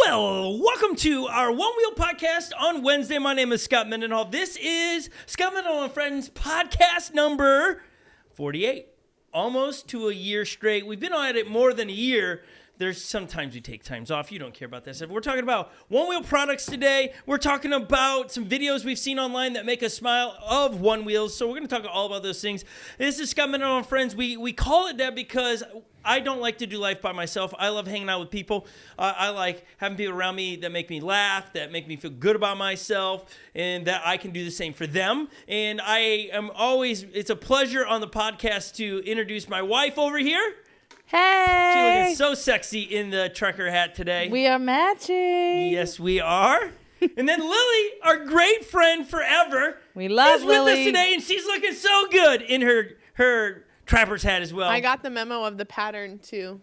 Well, welcome to our Onewheel podcast on Wednesday. My name is Scot Mendenhall. This is Scot Mendenhall and Friends podcast number 48. Almost to a year straight. We've been on it more than a year. There's sometimes we take times off. You don't care about that stuff. We're talking about Onewheel products today. We're talking about some videos we've seen online that make us smile of Onewheels. So we're going to talk all about those things. This is Scot Mendenhall and Friends. We call it that because I don't like to do life by myself. I love hanging out with people. I like having people around me that make me laugh, that make me feel good about myself, and that I can do the same for them. And it's a pleasure on the podcast to introduce my wife over here. Hey! She's looking so sexy in the trucker hat today. We are matching. Yes, we are. And then Lily, our great friend forever, we love is Lily. with us today, and she's looking so good in her trapper's hat as well. I got the memo of the pattern too.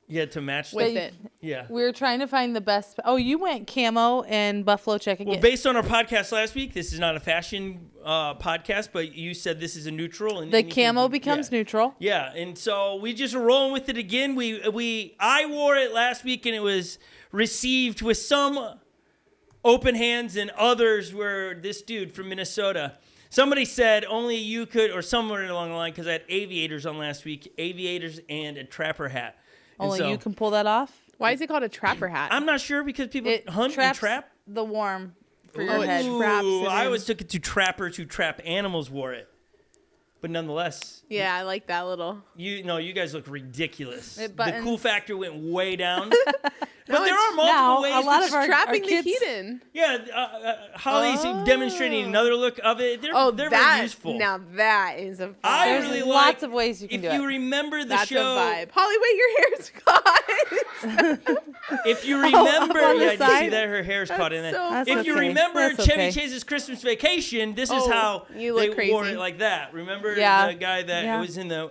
Yeah, to match with it. Yeah. We were trying to find the best. Oh, you went camo and buffalo check again. Well, based on our podcast last week, this is not a fashion podcast, but you said this is a neutral. And the camo becomes neutral. Yeah, and so we just are rolling with it again. I wore it last week, and it was received with some open hands, and others were this dude from Minnesota. Somebody said only you could, or somewhere along the line, because I had aviators on last week, aviators and a trapper hat. Only you can pull that off? Why is it called a trapper hat? I'm not sure, because people hunt and trap. The warm for your head. I always took it to trappers who trap animals wore it. But nonetheless. Yeah, I like that little. You guys look ridiculous. The cool factor went way down. But there are multiple ways. A lot of our trapping kids, the heat in. Yeah, Holly's demonstrating another look of it. They're very useful. Now that is a vibe. There's lots of ways you can do it. If you remember the That's show. That's a vibe. Holly, wait, your hair's caught. If you remember, on the you side? see that her hair's caught in it. So If you remember Chevy Chase's Christmas Vacation, this is how you look they wore crazy. it like that. Remember Yeah. the guy that was in the...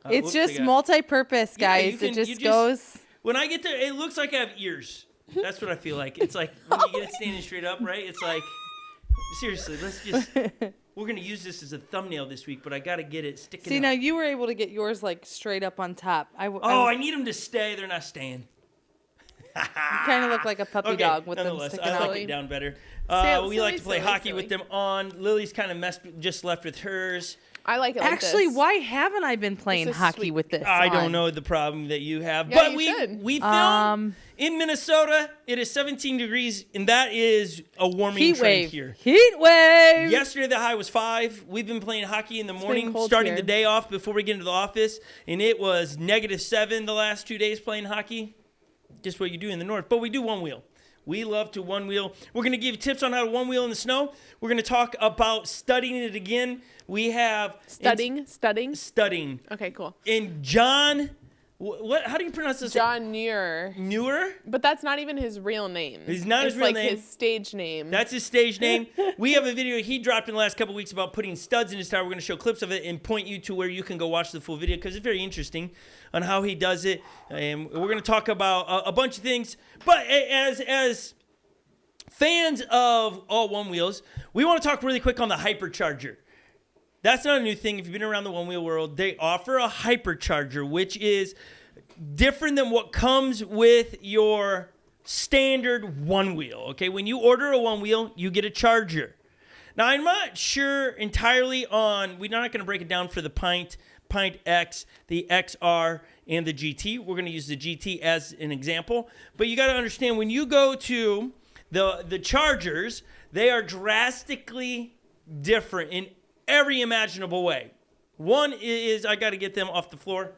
It's just multi-purpose, guys. Yeah, it just goes... When I get there, it looks like I have ears. That's what I feel like. It's like when you get it standing straight up, right? It's like, seriously, we're going to use this as a thumbnail this week, but I got to get it sticking See, up. now you were able to get yours like straight up on top. I need them to stay. They're not staying. You kind of look like a puppy dog with them sticking I out. like it down better. We like to play hockey with them on. Lily's kind of just left with hers. I like it like Actually, this. why haven't I been playing hockey sweet. with this? I don't know the problem that you have. Yeah, But you we film in Minnesota. It is 17 degrees, and that is a warming trend here. Heat wave. Yesterday, the high was 5. We've been playing hockey in the morning, starting here. the day off before we get into the office, and it was -7 the last 2 days playing hockey. Just what you do in the north. But we do one wheel. We love to one wheel. We're going to give you tips on how to one wheel in the snow. We're going to talk about studying it again. We have... Studying? Studying. Okay, cool. And John... How do you pronounce this? John Muir. Muir? But that's not even his real name. It's not his real name. It's like his stage name. That's his stage name. We have a video he dropped in the last couple weeks about putting studs in his tire. We're going to show clips of it and point you to where you can go watch the full video because it's very interesting on how he does it. And we're going to talk about a bunch of things. But as fans of all Onewheels, we want to talk really quick on the hypercharger. That's not a new thing. If you've been around the one-wheel world, they offer a hypercharger, which is different than what comes with your standard one-wheel. Okay, when you order a one-wheel, you get a charger. Now, I'm not sure entirely on, we're not going to break it down for the Pint X, the XR, and the GT. We're going to use the GT as an example. But you got to understand, when you go to the chargers, they are drastically different in every imaginable way. One is, I got to get them off the floor.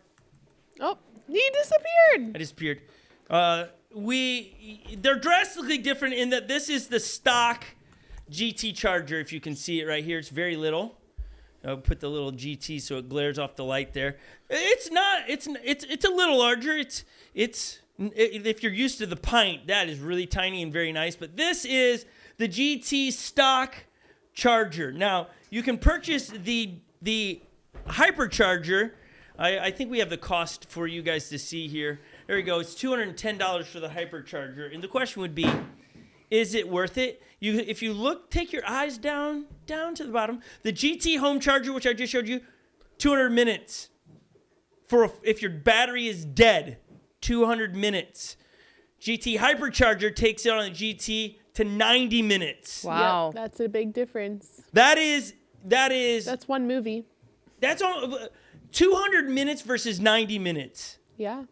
Oh, he disappeared. I disappeared. They're drastically different in that this is the stock GT charger. If you can see it right here, it's very little. I'll put the little GT so it glares off the light there. It's not. It's a little larger. If you're used to the Pint, that is really tiny and very nice. But this is the GT stock charger. Now, you can purchase the hypercharger. I think we have the cost for you guys to see here. There we go. It's $210 for the hypercharger. And the question would be, is it worth it? If you look, take your eyes down to the bottom. The GT home charger, which I just showed you, 200 minutes. If your battery is dead, 200 minutes. GT Hypercharger takes it on the GT to 90 minutes. Wow. Yep, that's a big difference. That's one movie. That's all, 200 minutes versus 90 minutes. Yeah.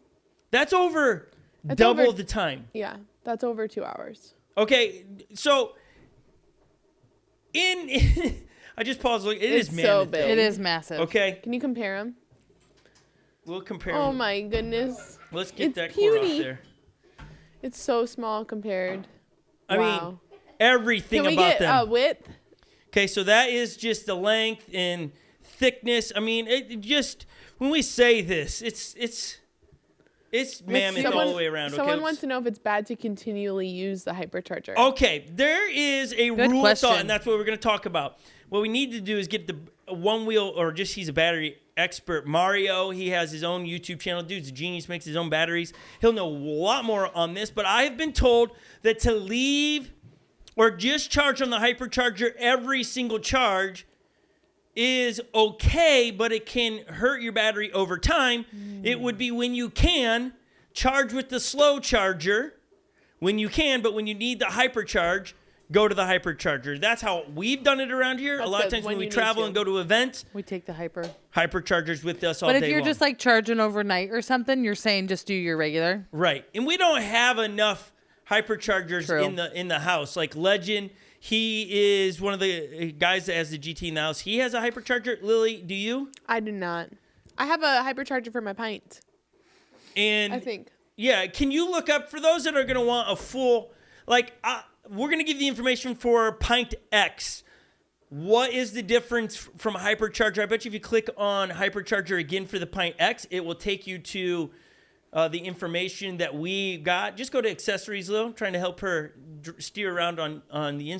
That's over That's double over- the time. Yeah. That's over 2 hours. Okay, so I just paused. Look, It's is so mammoth. big. It is massive. Okay, Can you compare them? we'll compare. Oh them. my goodness. Let's get it's that core off puny. there. It's so small compared. I Wow. mean, everything Can we about get them. width? Okay, so that is just the length and thickness. I mean, it just when we say this, it's mammoth all the way around. Someone Okay, wants to know if it's bad to continually use the hypercharger. okay, there is a Good rule of question. thought, and that's what we're going to talk about. What we need to do is get the one wheel, or just he's a battery expert. Mario, he has his own YouTube channel. Dude's a genius, makes his own batteries. He'll know a lot more on this, but I have been told that to leave or just charge on the hypercharger every single charge is okay, but it can hurt your battery over time. It would be when you can charge with the slow charger when you can, but when you need the hypercharge, go to the hypercharger. That's how we've done it around here. That's a lot of good, times when when we you need travel to. and go to events, We take the hyper. hyperchargers with us all But day if you're long. just like charging overnight or something, you're saying just do your regular. Right. And we don't have enough hyperchargers True. in the house. Like Legend, he is one of the guys that has the GT in the house. He has a hypercharger. Lily, do you? I do not. I have a hypercharger for my pint. And I think. yeah, can you look up for those that are going to want a full, like, we're going to give the information for Pint X. What is the difference from a hypercharger? I bet you if you click on hypercharger again for the Pint X, it will take you to the information that we got. Just go to accessories, Lil. I'm trying to help her steer around on the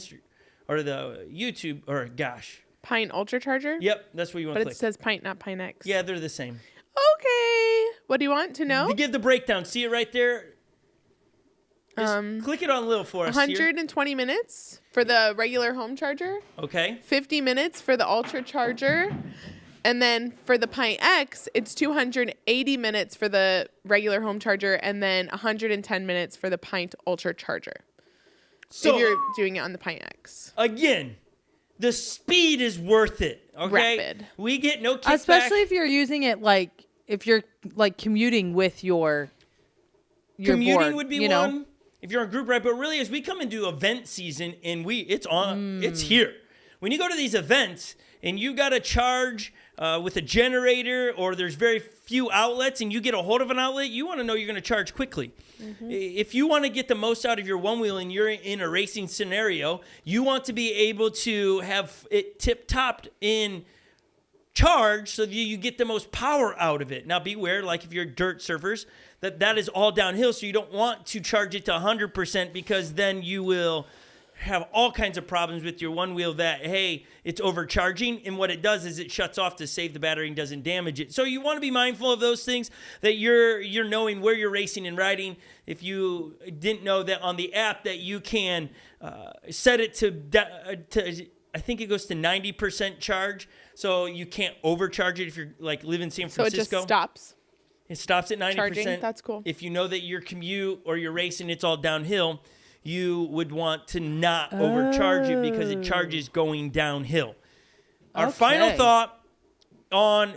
or the YouTube, or gosh. Pint Ultra Charger? Yep, that's what you want But to it click. says Pint, not Pint X. Yeah, they're the same. Okay. What do you want to know? To give the breakdown, see it right there? Just click it on Lil for us here. 120 minutes for the regular home charger, Okay. 50 minutes for the Ultra Charger, and then for the Pint X, it's 280 minutes for the regular home charger, and then 110 minutes for the Pint Ultra Charger. So if you're doing it on the Pint X. again, the speed is worth it. Okay. Rapid. We get no kickback. Especially if you're using it like if you're like commuting with your Commuting board, would be you know? one. If you're on group ride, but really as we come into event season and it's here. When you go to these events and you got to charge with a generator, or there's very few outlets and you get a hold of an outlet, you want to know you're going to charge quickly. If you want to get the most out of your one wheel and you're in a racing scenario, you want to be able to have it tip-topped in charge so that you get the most power out of it. Now beware, like if you're dirt surfers, that is all downhill, so you don't want to charge it to 100% because then you will have all kinds of problems with your one wheel that, hey, it's overcharging, and what it does is it shuts off to save the battery and doesn't damage it. So you want to be mindful of those things, that you're knowing where you're racing and riding. If you didn't know that on the app that you can set it to I think it goes to 90% charge, so you can't overcharge it if you're like live in San So it Francisco. just stops. It stops at 90%. Charging, that's cool. If you know that your commute or your racing, it's all downhill, you would want to not overcharge it because it charges going downhill. Our final Okay. thought on,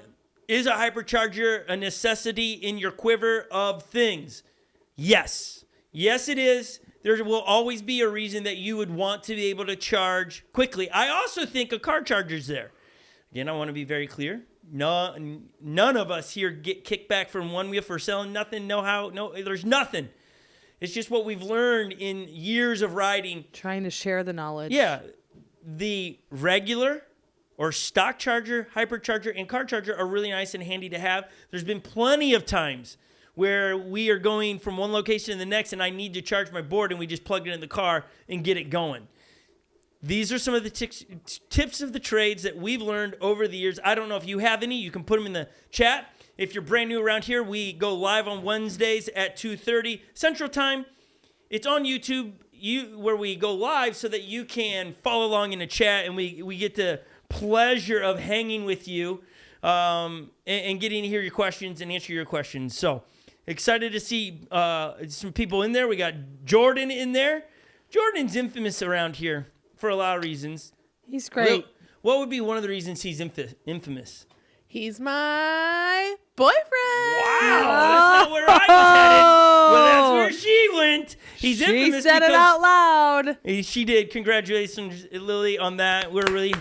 is a hypercharger a necessity in your quiver of things? Yes. Yes, it is. There will always be a reason that you would want to be able to charge quickly. I also think a car charger's there. Again, I want to be very clear. None of us here get kickback from One Wheel for selling nothing. No, there's nothing. It's just what we've learned in years of riding. Trying to share the knowledge. Yeah, the regular or stock charger, hypercharger, and car charger are really nice and handy to have. There's been plenty of times where we are going from one location to the next and I need to charge my board and we just plug it in the car and get it going. These are some of the tips of the trades that we've learned over the years. I don't know if you have any. You can put them in the chat. If you're brand new around here, we go live on Wednesdays at 2:30 Central Time. It's on YouTube where we go live so that you can follow along in the chat, and we get the pleasure of hanging with you and getting to hear your questions and answer your questions. So Excited to see some people in there. We got Jordan in there. Jordan's infamous around here for a lot of reasons. He's great. What would be one of the reasons he's infamous? He's my boyfriend. Wow, that's not where I was headed. Well, that's where she went. He's infamous. She said it out loud. She did. Congratulations, Lily, on that. We're really...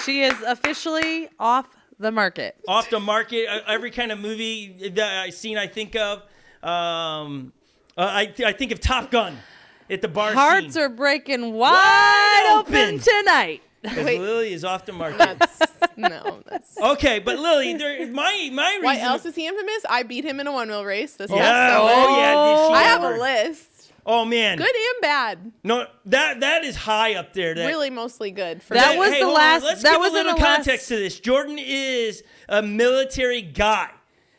She is officially off the market. Off the market. Every kind of movie that I've seen, I think of. I think of Top Gun at the bar Hearts scene. are breaking wide open tonight. Because Lily is off the market. That's Okay, but Lily, my reason. Why else is he infamous? I beat him in a one-wheel race this last Yeah. summer. Oh yeah. Did she I have ever? a list. Oh man. Good and bad. No, that is high up there. Really, mostly good. For That me. was the hold on. last- Let's that give was a little in the last- context to this. Jordan is a military guy.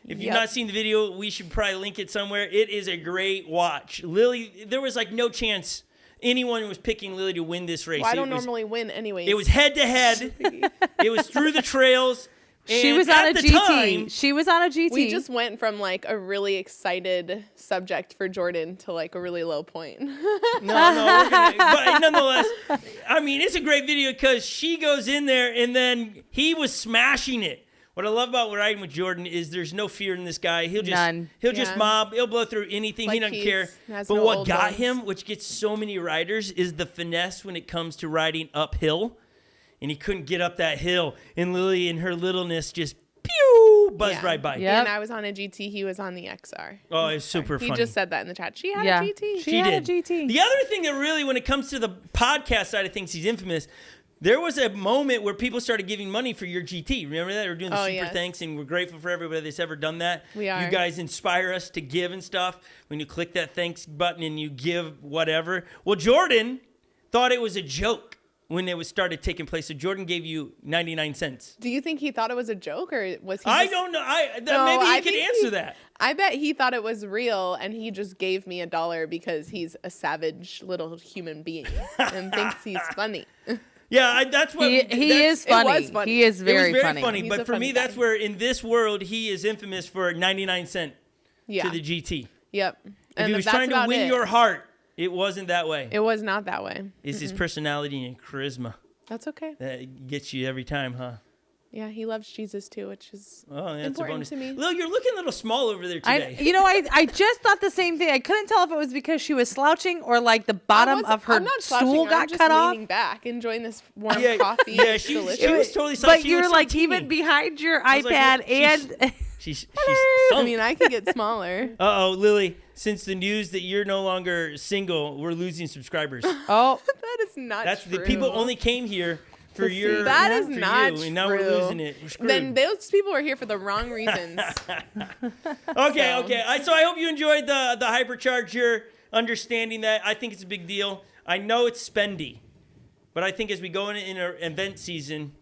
If you've Yep. not seen the video, we should probably link it somewhere. It is a great watch. Lily, there was like no chance anyone was picking Lily to win this race. Well, I don't normally win anyways. It was head to head. It was through the trails. She and was on at a the GT. time- She was on a GT. We just went from like a really excited subject for Jordan to like a really low point. No, but nonetheless, I mean, it's a great video because she goes in there and then he was smashing it. What I love about riding with Jordan is there's no fear in this guy. He'll just Yeah. mob. He'll blow through anything. Like he doesn't care. has But no what old got ones. him, which gets so many riders, is the finesse when it comes to riding uphill. And he couldn't get up that hill. And Lily, in her littleness, just pew buzzed Yeah. right by. Yep. And I was on a GT. He was on the XR. Oh, it's super He funny. just said that in the chat. She had Yeah. a GT. She had a did. GT. The other thing that really, when it comes to the podcast side of things, he's infamous. There was a moment where people started giving money for your GT. Remember that? They were doing the super yes. thanks, and we're grateful for everybody that's ever done that. We are. You guys inspire us to give and stuff. When you click that thanks button and you give whatever. Well, Jordan thought it was a joke when it was started taking place. So Jordan gave you 99 cents. Do you think he thought it was a joke or was he? I just- don't know. No, Maybe I he could think answer that. I bet he thought it was real and he just gave me $1 because he's a savage little human being and thinks he's funny. Yeah, that's what He was is funny. funny. He is It very, was very funny. He's But a for funny me, guy. that's where in this world he is infamous for 99 cent Yeah. to the GT. Yep. If And he was that's trying to about win it. your heart, it wasn't that way. It was not that way. It's his personality and charisma That's okay. that gets you every time, huh? Yeah, he loves Jesus too, which is Oh, that's important a bonus. to me. Lil, you're looking a little small over there today. I just thought the same thing. I couldn't tell if it was because she was slouching or like the bottom of her I'm not slouching, stool I'm got just cut off. leaning back, enjoying this warm Yeah, coffee. yeah, It's she delicious. was totally soft. But She you're was so like teeny. even behind your I was like, iPad what? and She's I sunk. mean, I could get smaller. Uh-oh, Lily, since the news that you're no longer single, we're losing subscribers. oh, That is not That's true. the people only came here for see. your That is for not you, and now we're true. losing it. We're screwed. Then those people are here for the wrong reasons. Okay, So- okay. So I hope you enjoyed the hypercharger, understanding that. I think it's a big deal. I know it's spendy, but I think as we go into an event season,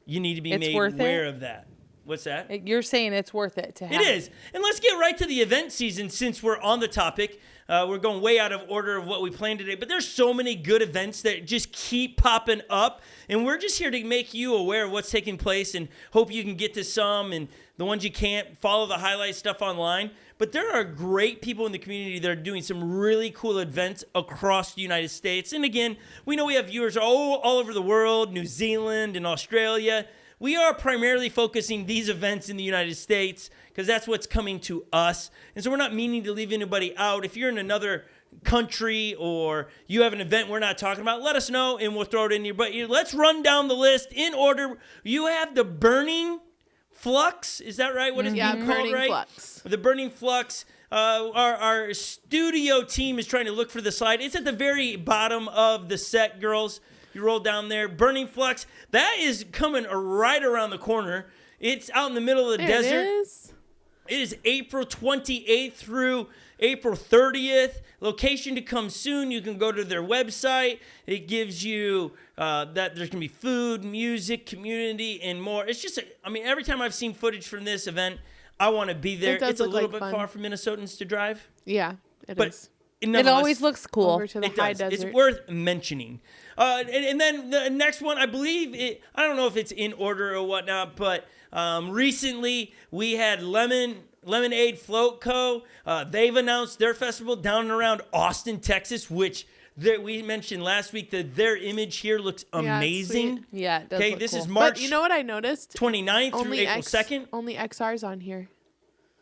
you need to be It's made worth aware it? of that. What's that? you're saying it's worth it to have. It is. And let's get right to the event season since we're on the topic. We're going way out of order of what we planned today, but there's so many good events that just keep popping up. And we're just here to make you aware of what's taking place and hope you can get to some, and the ones you can't, follow the highlight stuff online. But there are great people in the community that are doing some really cool events across the United States. And again, we know we have viewers all over the world, New Zealand and Australia. We are primarily focusing these events in the United States because that's what's coming to us. And so we're not meaning to leave anybody out. If you're in another country or you have an event we're not talking about, let us know and we'll throw it in here. But let's run down the list in order. You have the Burning Flux. Is that right? What is it Yeah, called, Burning right? Flux. The Burning Flux. Our studio team is trying to look for the slide. It's at the very bottom of the set, girls. You roll down there. Burning Flux. That is coming right around the corner. It's out in the middle of the There desert. it is. It is April 28th through April 30th. Location to come soon. You can go to their website. It gives you that there's going to be food, music, community, and more. It's just, every time I've seen footage from this event, I want to be there. It does It's a look little like bit fun. far for Minnesotans to drive. Yeah, it But is. It nonetheless, always looks cool. Over to the it high does. desert. It's worth mentioning. And then the next one, I believe I don't know if it's in order or whatnot, but recently we had lemon Lemonade Float Co. They've announced their festival down and around Austin, Texas, which we mentioned last week that their image here looks amazing. Yeah, it does Okay, look this cool. is March But you know what I noticed? 29th through April 2nd. Only XR's on here.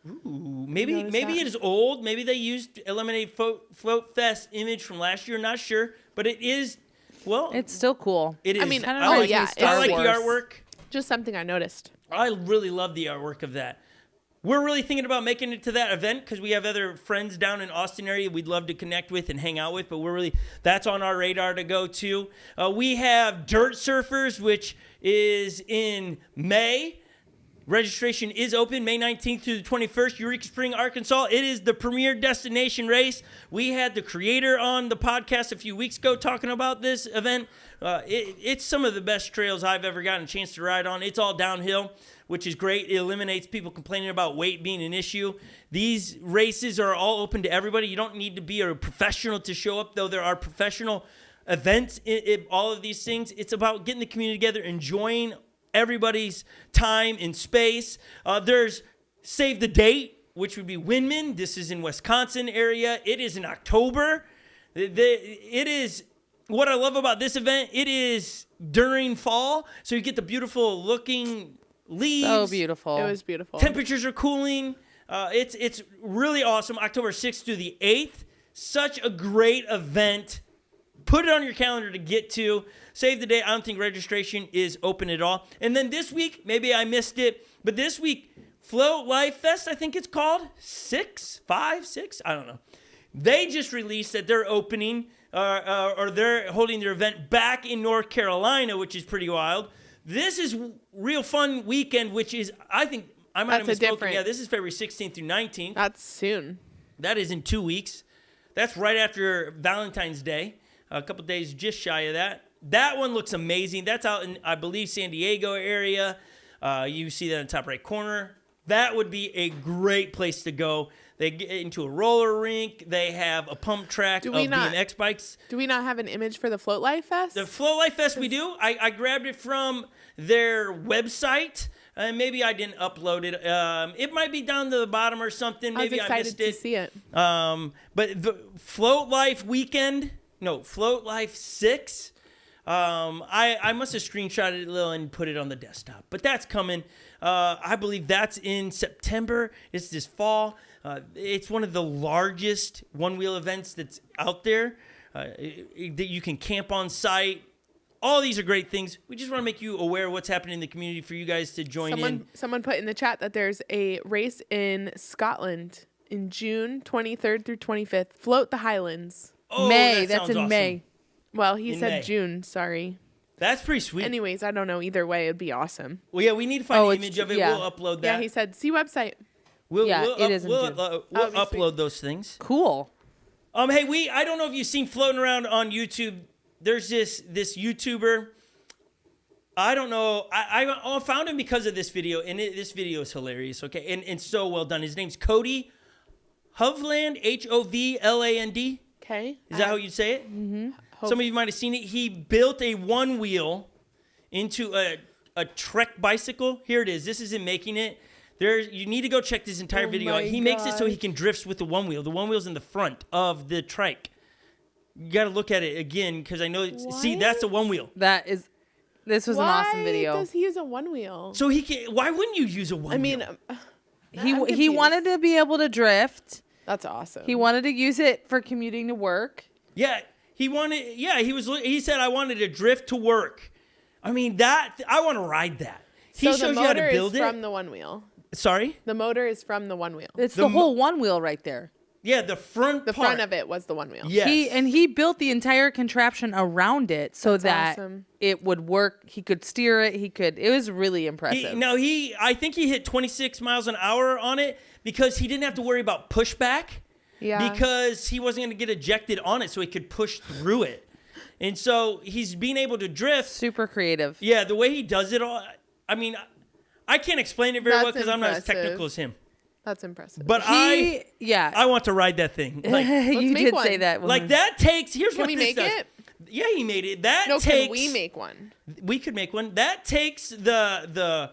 Ooh, maybe Notice maybe that? it is old. Maybe they used a Lemonade Float Fest image from last year. Not sure, but it is. Well, It's still cool. it is. I mean, I don't I know, like, yeah, I like Star the Wars. artwork. Just something I noticed. I really love the artwork of that. We're really thinking about making it to that event because we have other friends down in Austin area we'd love to connect with and hang out with, but that's on our radar to go to. We have Dirt Surfers, which is in May. Registration is open May 19th through the 21st, Eureka Spring, Arkansas. It is the premier destination race. We had the creator on the podcast a few weeks ago talking about this event. It's some of the best trails I've ever gotten a chance to ride on. It's all downhill, which is great. It eliminates people complaining about weight being an issue. These races are all open to everybody. You don't need to be a professional to show up, though there are professional events in all of these things. It's about getting the community together, enjoying everybody's time and space. There's Save the Date, which would be Windman. This is in Wisconsin area. It is in October. It is what I love about this event. It is during fall, so you get the beautiful looking leaves. So beautiful. It was beautiful. Temperatures are cooling. It's really awesome. October 6th through the 8th. Such a great event. Put it on your calendar to get to. Save the date. I don't think registration is open at all. And then this week, maybe I missed it, but this week, Float Life Fest, I think it's called. 6? I don't know. They just released that they're opening or they're holding their event back in North Carolina, which is pretty wild. This is real fun weekend, which is, I think, I might have misspoken. Yeah, this is February 16th through 19th. That's soon. That is in 2 weeks. That's right after Valentine's Day. A couple days just shy of that. That one looks amazing. That's out in, I believe, San Diego area. You see that in the top right corner. That would be a great place to go. They get into a roller rink. They have a pump track of BMX bikes. Do we not have an image for the Float Life Fest? The Float Life Fest we do. I grabbed it from their website. Maybe I didn't upload it. It might be down to the bottom or something. Maybe I missed it. I was excited to see it. But the Float Life weekend, no, Float Life 6. I must have screenshotted it a little and put it on the desktop. But that's coming. I believe that's in September. It's this fall. It's one of the largest one-wheel events that's out there. That you can camp on site. All these are great things. We just want to make you aware of what's happening in the community for you guys to join in. Someone put in the chat that there's a race in Scotland in June 23rd through 25th. Float the Highlands. Oh, May. That's sounds in awesome. May. Well, he In said May. June. Sorry. That's pretty sweet. Anyways, I don't know. Either way, it'd be awesome. Well, yeah, we need to find an it's- image of it. yeah. We'll upload that. Yeah, he said, see website. We'll it is in June. we'll Obviously. upload those things. Cool. Hey, I don't know if you've seen floating around on YouTube. There's this YouTuber. I don't know. I found him because of this video, and this video is hilarious. Okay, and so well done. His name's Cody Hovland, Hovland. Okay. Is that how you say it? Mm-hmm. Some of you might have seen it. He built a one wheel into a Trek bicycle. Here it is. This is him making it. You need to go check this entire video out. He makes it so he can drift with the one wheel. The one wheel's in the front of the trike. You got to look at it again because I know. See, that's the one wheel. This was an awesome video. Why does he use a one wheel? So he can. Why wouldn't you use a one? I mean, He he wanted to be able to drift. that's awesome. He wanted to use it for commuting to work. Yeah, he wanted. Yeah, he said I wanted to drift to work. I mean I want to ride that. He so shows the you how to motor build is it. from the one wheel. Sorry. The motor is from the one wheel. It's The the whole one wheel right there. Yeah, the front. The part. front of it was the one wheel. Yes. He built the entire contraption around it so That's that awesome. it would work. He could steer it. It was really impressive. I think he hit 26 miles an hour on it because he didn't have to worry about pushback. Yeah. Because he wasn't going to get ejected on it, so he could push through it. And so he's being able to drift. Super creative. Yeah, the way he does it all. I mean, I can't explain it very well That's because I'm not as impressive. technical as him. That's impressive. But I Yeah. want to ride that thing. Like, You make did one. say that. like that takes. Here's Can what we this make does. it? Yeah, he made it. That No, takes. can we make one? We could make one. That takes the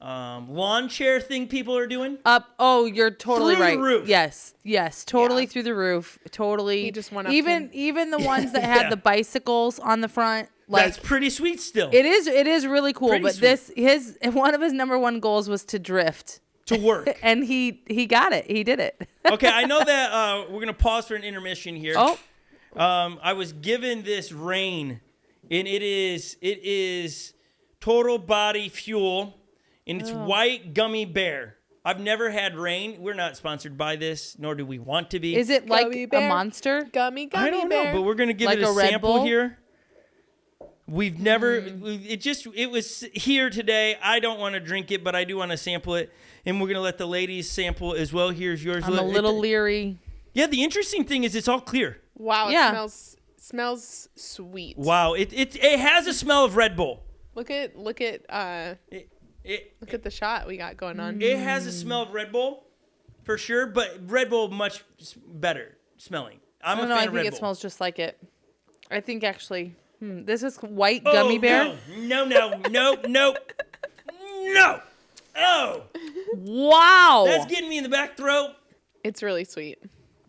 lawn chair thing people are doing. Oh, you're totally Through the right. roof. Yes, totally Yeah. through the roof. Totally. He just went up even the ones that had Yeah. the bicycles on the front. Like That's pretty sweet still. it is really cool. Pretty But one of his number one goals was to drift. To work. And he got it. He did it. Okay, I know that we're going to pause for an intermission here. Oh. I was given this Rain, and it is Total Body Fuel, and it's white gummy bear. I've never had Rain. We're not sponsored by this, nor do we want to be. Is it like Gummy a bear. monster? Gummy I don't know, bear. but we're going to give Like it a a Red sample Bull? here. We've never, it was here today. I don't want to drink it, but I do want to sample it. And we're going to let the ladies sample as well. Here's yours. I'm a little leery. Yeah, the interesting thing is it's all clear. Wow, it Yeah. smells sweet. Wow, it has a smell of Red Bull. Look at It the shot we got going on. it has a smell of Red Bull, for sure, but Red Bull much better smelling. I'm I don't a know. fan I of think Red it Bull. smells just like it. I think actually, this is white gummy bear. No. Oh, Wow. that's getting me in the back throat. It's really sweet.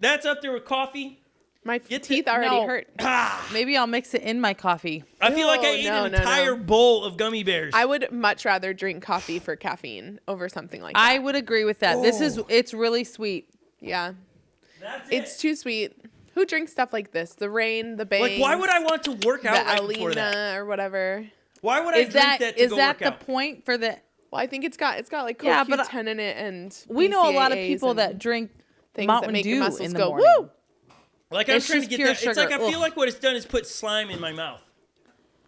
That's up there with coffee. My Get the- teeth already No. hurt. Maybe I'll mix it in my coffee. I feel like I No, ate no, an no, entire no. bowl of gummy bears. I would much rather drink coffee for caffeine over something like that. I would agree with that. It's really sweet. Yeah. That's It's it. too sweet. Who drinks stuff like this? The Rain, the Bang. Like, why would I want to work the out right before that? Alina or whatever? Why would I Is drink that that to is go that work the out? point for the? Well, I think it's got like Yeah, but CoQ10 in it, and We know a lot of BCAAs people and that drink things Mountain that make your Dew muscles in the go morning. woo. Like, I'm It's trying to just get pure that. It's like sugar. I feel Ugh. like what it's done is put slime in my mouth.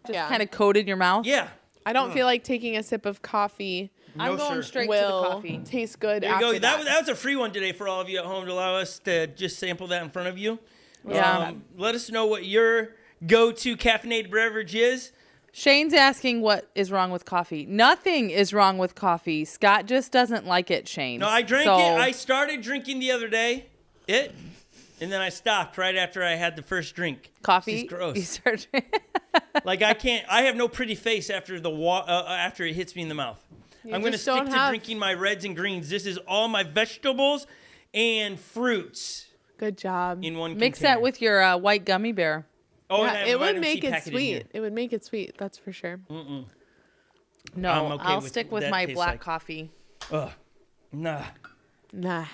Just Yeah. kind of coated your mouth. Yeah. I don't feel like taking a sip of coffee I'm No, going sir. straight to the will coffee. taste good There you after go. that. That was a free one today for all of you at home to allow us to just sample that in front of you. Yeah. Let us know what your go-to caffeinated beverage is. Shane's asking what is wrong with coffee. Nothing is wrong with coffee. Scott just doesn't like it, Shane. No, I drank So- it. I started drinking the other day. And then I stopped right after I had the first drink. coffee. It's gross. You start- Like I can't. I have no pretty face after after it hits me in the mouth. I'm going to just stick don't to have- drinking my reds and greens. This is all my vegetables and fruits Good job. in one Mix container. that with your white gummy bear. Oh, and I Yeah, have it would vitamin make C it packet in sweet. here. It would make it sweet. That's for sure. No, I'm okay I'll with stick what with that my tastes black like. coffee. Ugh. Nah. Nah.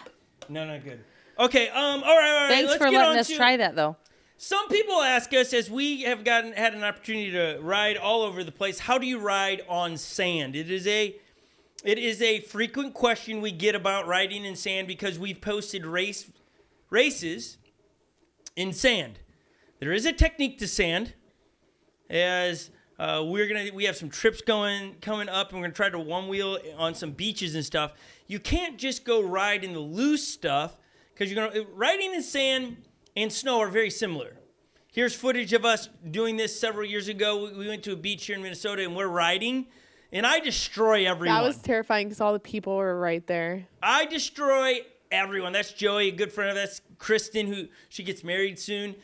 No, not good. Okay. All right. Thanks Let's for get letting on us to- try that, though. Some people ask us, as we have had an opportunity to ride all over the place, how do you ride on sand? It is a frequent question we get about riding in sand because we've posted races in sand. There is a technique to sand, as we have some trips coming up, and we're gonna try to one wheel on some beaches and stuff. You can't just go ride in the loose stuff because riding in sand and snow are very similar. Here's footage of us doing this several years ago. We went to a beach here in Minnesota, and we're riding, and I destroy everyone. That was terrifying because all the people were right there. I destroy everyone. That's Joey, a good friend of that's Kristen, who she gets married soon.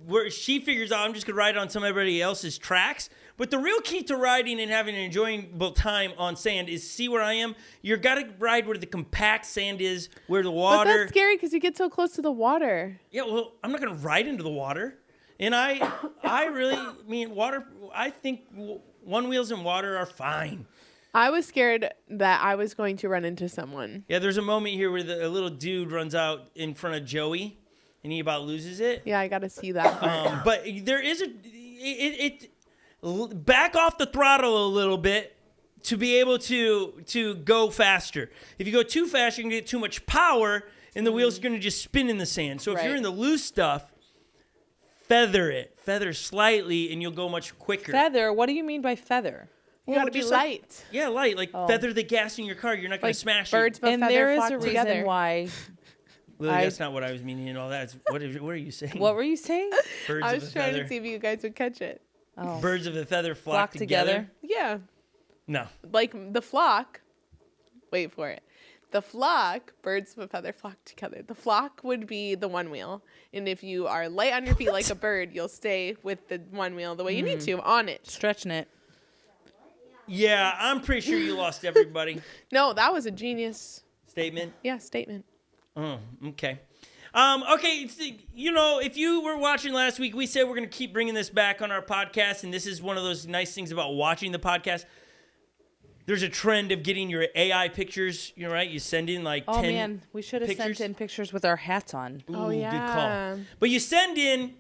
Where she figures out I'm just gonna ride on somebody else's tracks. But the real key to riding and having an enjoyable time on sand is see where I am. You gotta ride where the compact sand is, where the But water. that's scary because you get so close to the water. Yeah, well, I'm not gonna ride into the water. And I really mean water. I think one wheels in water are fine. I was scared that I was going to run into someone. Yeah, there's a moment here where a little dude runs out in front of Joey, and he about loses it. Yeah, I got to see that part. But there is back off the throttle a little bit to be able to go faster. If you go too fast, you can get too much power, and the wheel's going to just spin in the sand. So if you're Right. in the loose stuff, feather slightly, and you'll go much quicker. Feather? What do you mean by feather? You got to be just like- light. Yeah, light. Like feather the gas in your car. You're not going Like to smash birds it. of a And feather there is flock a reason together. why. Lily, I- that's not what I was meaning and all that. What are you saying? What were you saying? Birds I of was a trying feather. to see if you guys would catch it. Oh. Birds of a feather flock Flock together. together. Yeah. No. Like the flock. Wait for it. The flock, birds of a feather flock together. The flock would be the one wheel. And if you are light on your feet like a bird, you'll stay with the one wheel the way you need to on it. Stretching it. Yeah, I'm pretty sure you lost everybody. No, that was a genius Statement. statement. Oh, okay. Okay, if you were watching last week, we said we're going to keep bringing this back on our podcast, and this is one of those nice things about watching the podcast. There's a trend of getting your AI pictures, right? You send in like 10 Oh, man. We should have sent pictures. in pictures with our hats on. Ooh, Oh, yeah. good call. But you send in,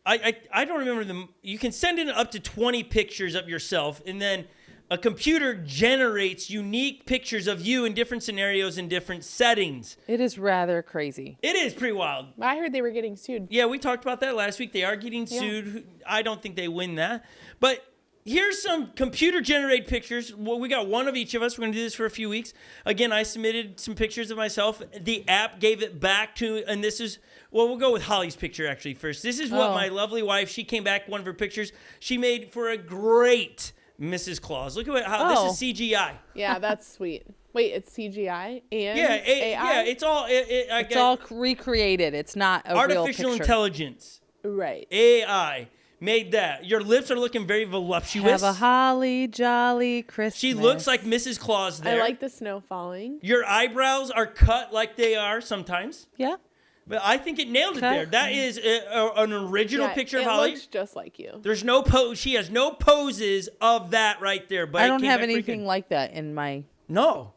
I don't remember them. You can send in up to 20 pictures of yourself, and then a computer generates unique pictures of you in different scenarios in different settings. It is rather crazy. It is pretty wild. I heard they were getting sued. Yeah, we talked about that last week. They are getting sued. I don't think they win that. But here's some computer-generated pictures. Well, we got one of each of us. We're going to do this for a few weeks. Again, I submitted some pictures of myself. The app gave it back to, and this is, well, we'll go with Holly's picture actually first. This is what my lovely wife, she came back, one of her pictures, she made for a great Mrs. Claus. Look at how this is CGI. Yeah, that's sweet. Wait, it's CGI and Yeah, AI? yeah, it's all It's all recreated. It's not a real artificial picture. intelligence. Right. AI made that. Your lips are looking very voluptuous. Have a holly jolly Christmas. She looks like Mrs. Claus there. I like the snow falling. Your eyebrows are cut like they are sometimes. Yeah. But I think it nailed it there. That is an original picture of it Holly. looks just like you. There's no pose. She has no poses of that right there. But I it don't came have back pretty anything good. like that in my... No.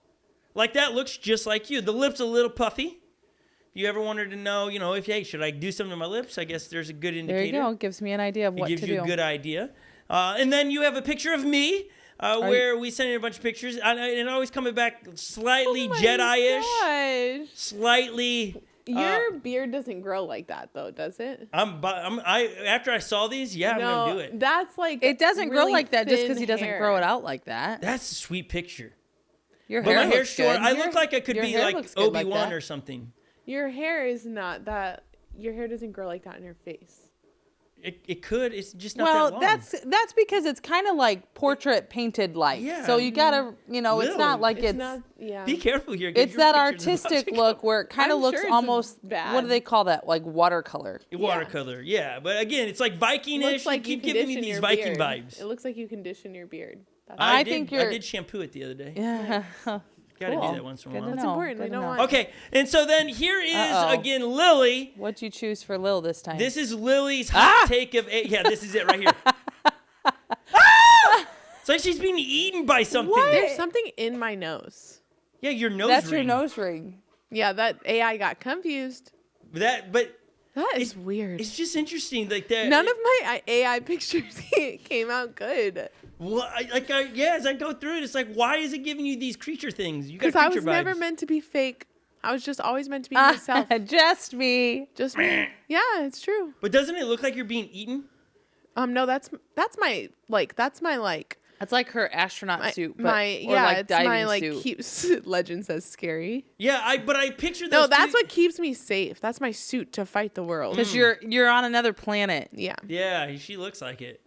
Like that looks just like you. The lips a little puffy. You ever wanted to know, if, hey, should I do something to my lips? I guess there's a good indicator. There you go. It gives me an idea of what to It do. gives you a good idea. And then you have a picture of me where we sent in a bunch of pictures. And always coming back slightly Jedi-ish. Gosh. Slightly... Your beard doesn't grow like that, though, does it? After I saw these, I'm going to do it. That's like It doesn't grow really like that just because thin he doesn't hair. grow it out like that. That's a sweet picture. Your But hair my hair's looks short. good. I look like I could Your be hair like looks good like Obi-Wan that. or something. Your hair is not that. Your hair doesn't grow like that on your face. It could. It's just not Well, that long. that's because it's kind of like portrait painted like. Yeah. So you gotta, it's Little. not like It's it's not. Yeah. Be careful here. 'cause it's your that picture's about artistic to go. look where it kind of I'm looks sure it's almost bad. what do they call that? Like watercolor. Watercolor, yeah. But again, it's like Viking-ish. Looks like you you keep giving me condition these your Viking beard. vibes. It looks like you condition your beard. That's I did, think I you're- did shampoo it the other day. Yeah. Gotta Cool. do that once in a Good while. to That's know. important. Good We to don't know. want- Okay, and so then here is Uh-oh. again Lily. What'd you choose for Lil this time? This is Lily's hot take of yeah. This is it right here. It's like she's being eaten by something. There's something in my nose. Yeah, your nose. That's ring. your nose ring. Yeah, that AI got confused. But That is weird. it's just interesting. Like that. None of my AI pictures came out good. Well, as I go through it, it's like, why is it giving you these creature things? You got Because I creature was never vibes. meant to be fake. I was just always meant to be myself. Just me. Just me. Yeah, it's true. But doesn't it look like you're being eaten? No, that's my That's like her astronaut suit, but or it's like diving my like suit. keeps legend says scary. Yeah, I picture those. No, that's what keeps me safe. That's my suit to fight the world. Because you're on another planet. Yeah. Yeah, she looks like it.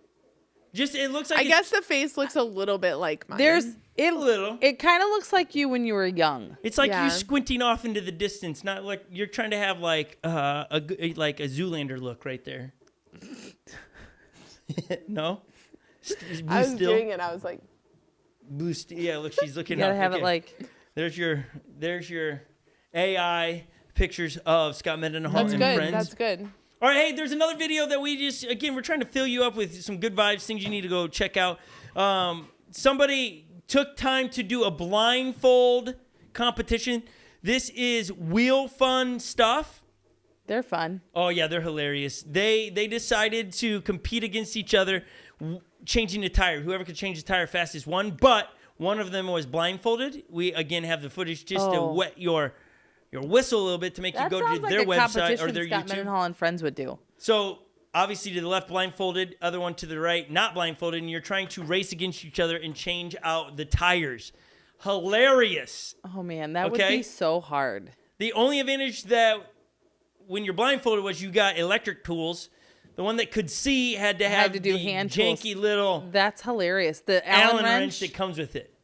Just it looks like I guess the face looks a little bit like mine. a little. It kind of looks like you when you were young. It's like Yeah. you squinting off into the distance, not like you're trying to have like a Zoolander look right there. No, Blue I was still. doing it. I was like, Yeah, look, she's You looking gotta up. have Okay. it like. There's your AI pictures of Scot Mendenhall that's and good. friends. That's good. All right, hey, there's another video that we're trying to fill you up with some good vibes, things you need to go check out. Somebody took time to do a blindfold competition. This is wheel fun stuff. They're fun. Oh yeah, they're hilarious. They decided to compete against each other, changing the tire. Whoever could change the tire fastest won. But one of them was blindfolded. We again have the footage just to wet your whistle a little bit to make you That go sounds to like their a website competition or their Scot YouTube. Mendenhall and friends would do. So obviously to the left blindfolded, other one to the right not blindfolded, and you're trying to race against each other and change out the tires. Hilarious. Oh man, that would Okay. be so hard. The only advantage that when you're blindfolded was you got electric tools. The one that could see had to have to do the hand tools. janky little That's hilarious. The Allen wrench that comes with it.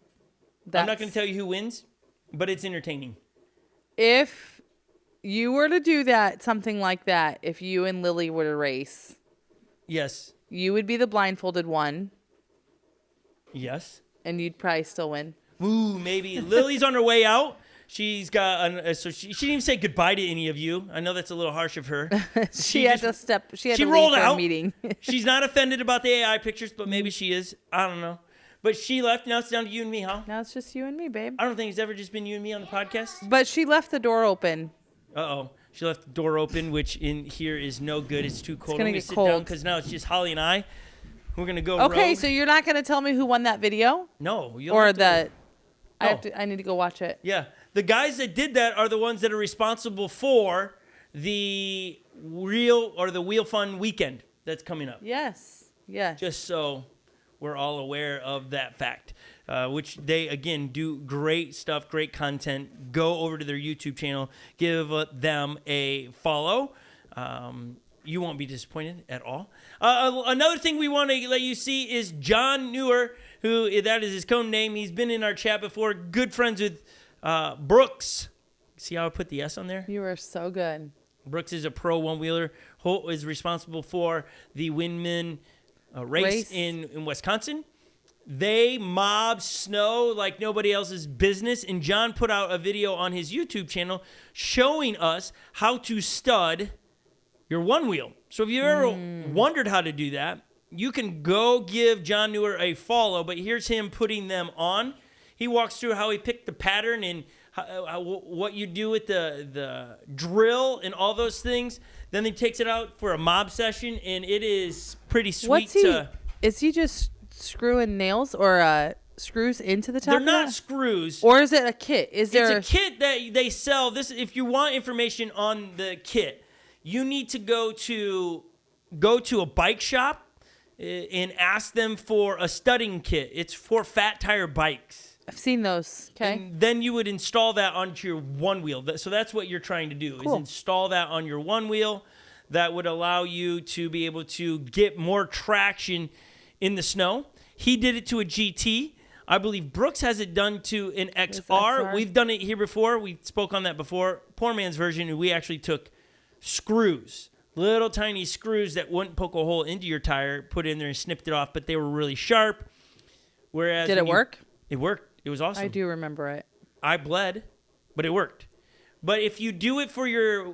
I'm not that's- going to tell you who wins, but it's entertaining. If you were to do that, something like that, if you and Lily were to race, Yes. you would be the blindfolded one. Yes. and you'd probably still win. Ooh, maybe. Lily's on her way out. She's got so she didn't even say goodbye to any of you. I know that's a little harsh of her. She had to step. She had to rolled leave for out. a meeting. She's not offended about the AI pictures, but maybe she is. I don't know. But she left. Now it's down to you and me, huh? Now it's just you and me, babe. I don't think it's ever just been you and me on the podcast. But she left the door open. Uh-oh. She left the door open, which in here is no good. It's too cold. It's gonna I'm get sit cold. down because now it's just Holly and I. We're gonna go. Okay, rogue. so you're not gonna tell me who won that video? No. Or the. No. I need to go watch it. Yeah. The guys that did that are the ones that are responsible for the Wheel Fun weekend that's coming up. Yes. Yes. Just so we're all aware of that fact, which they, again, do great stuff, great content. Go over to their YouTube channel. Give them a follow. You won't be disappointed at all. Another thing we want to let you see is John Newer, who that is his code name. He's been in our chat before. Good friends with Brooks. See how I put the S on there? You are so good. Brooks is a pro one-wheeler. Holt is responsible for the Windman race in Wisconsin. They mob snow like nobody else's business. And John put out a video on his YouTube channel showing us how to stud your one wheel. So if you ever wondered how to do that, you can go give John Newer a follow. But here's him putting them on. He walks through how he picked the pattern and what you do with the drill and all those things. Then he takes it out for a mob session, and it is pretty sweet. Is he just screwing nails or screws into the top? They're not screws. Or is it a kit? It's a kit that they sell. This, if you want information on the kit, you need to go to a bike shop and ask them for a studding kit. It's for fat tire bikes. I've seen those. Okay. And then you would install that onto your one wheel. So that's what you're trying to do, is install that on your one wheel. That would allow you to be able to get more traction in the snow. He did it to a GT. I believe Brooks has it done to an XR. We've done it here before. We spoke on that before. Poor man's version, we actually took screws, little tiny screws that wouldn't poke a hole into your tire, put it in there and snipped it off, but they were really sharp. Whereas did it work? It worked. It was awesome. I do remember it. I bled, but it worked. But if you do it for your,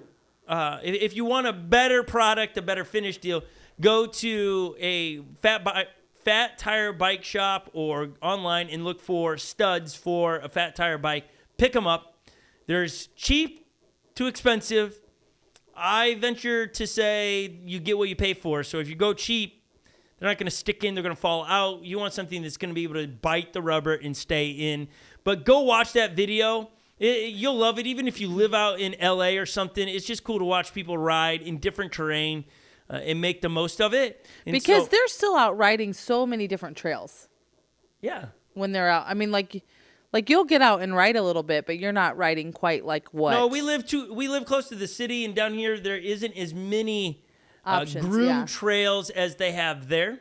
if you want a better product, a better finish deal, go to a fat tire bike shop or online and look for studs for a fat tire bike. Pick them up. There's cheap to expensive. I venture to say you get what you pay for. So if you go cheap, they're not going to stick in. They're going to fall out. You want something that's going to be able to bite the rubber and stay in. But go watch that video. You'll love it. Even if you live out in L.A. or something, it's just cool to watch people ride in different terrain and make the most of it. And because they're still out riding so many different trails. Yeah. When they're out. I mean, like you'll get out and ride a little bit, but you're not riding quite like what? No, we live close to the city, and down here there isn't as many options, groomed trails as they have there.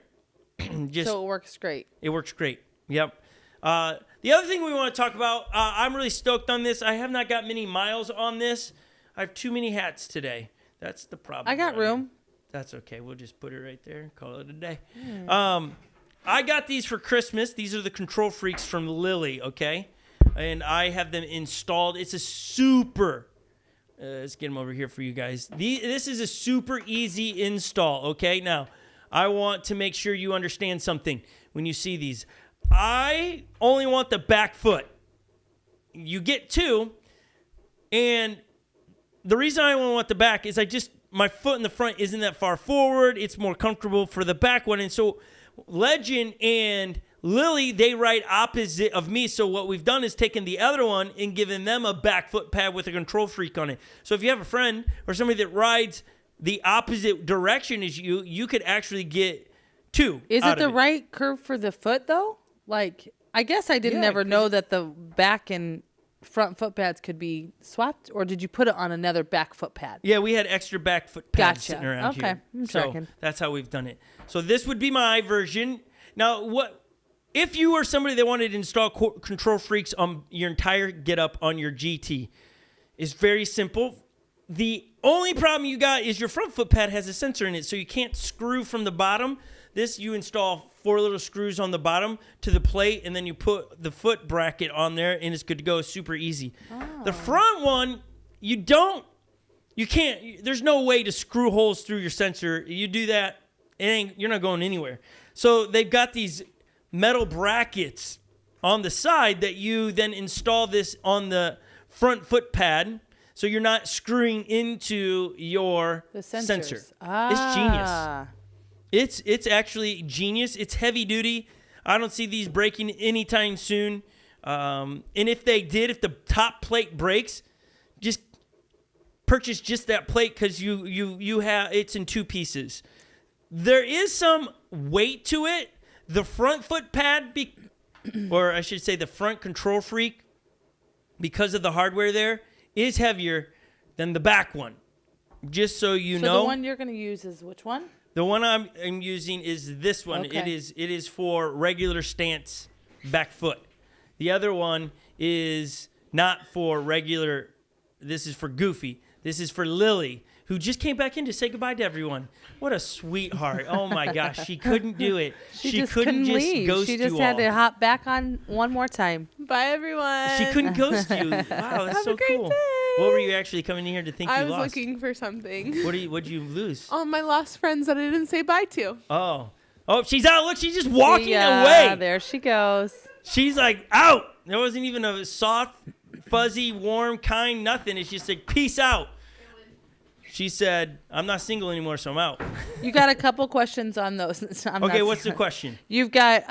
So it works great. It works great. Yep. The other thing we want to talk about, I'm really stoked on this. I have not got many miles on this. I have too many hats today. That's the problem. I got room. That's okay. We'll just put it right there. Call it a day. I got these for Christmas. These are the Control Freaks from Lily, okay? And I have them installed. It's a super... let's get them over here for you guys. This is a super easy install, okay? Now, I want to make sure you understand something when you see these. I only want the back foot. You get two, and the reason I only want the back is my foot in the front isn't that far forward. It's more comfortable for the back one. And so Legend and Lily, they ride opposite of me. So what we've done is taken the other one and given them a back foot pad with a Control Freak on it. So if you have a friend or somebody that rides the opposite direction as you could actually get two. Is it the right curve for the foot though? Like, I guess I didn't ever know that the back and front foot pads could be swapped, or did you put it on another back foot pad? Yeah, we had extra back foot pads sitting around here. Okay, I'm checking. So that's how we've done it. So this would be my version. Now, if you were somebody that wanted to install Control Freaks on your entire getup on your GT, it's very simple. The only problem you got is your front foot pad has a sensor in it, so you can't screw from the bottom. This you install 4 little screws on the bottom to the plate, and then you put the foot bracket on there, and it's good to go. It's super easy. Oh. The front one, you can't, there's no way to screw holes through your sensor. You do that, you're not going anywhere. So they've got these metal brackets on the side that you then install this on the front foot pad, so you're not screwing into your sensor. It's genius. It's actually genius. It's heavy duty. I don't see these breaking anytime soon. And if they did, if the top plate breaks, just purchase just that plate, because you have, it's in 2 pieces. There is some weight to it. The front foot pad, or I should say the front Control Freak, because of the hardware there, is heavier than the back one. Just so you know. So the one you're going to use is which one? The one I'm using is this one. Okay. It is for regular stance back foot. The other one is not for regular. This is for Goofy. This is for Lily, who just came back in to say goodbye to everyone. What a sweetheart. Oh, my gosh. She couldn't do it. She couldn't just leave. ghost She just you had all. to hop back on one more time. Bye, everyone. She couldn't ghost you. Wow, that's Have so a great cool. day. What were you actually coming in here to think I you was lost? looking for something. What'd you lose? All my lost friends that I didn't say bye to. Oh, she's out. Look, she's just walking See ya. away. There she goes. She's like, out. There wasn't even a soft, fuzzy, warm, kind, nothing. It's just like, peace out. She said, I'm not single anymore, so I'm out. You got a couple questions on those. Okay, what's the question? You've got,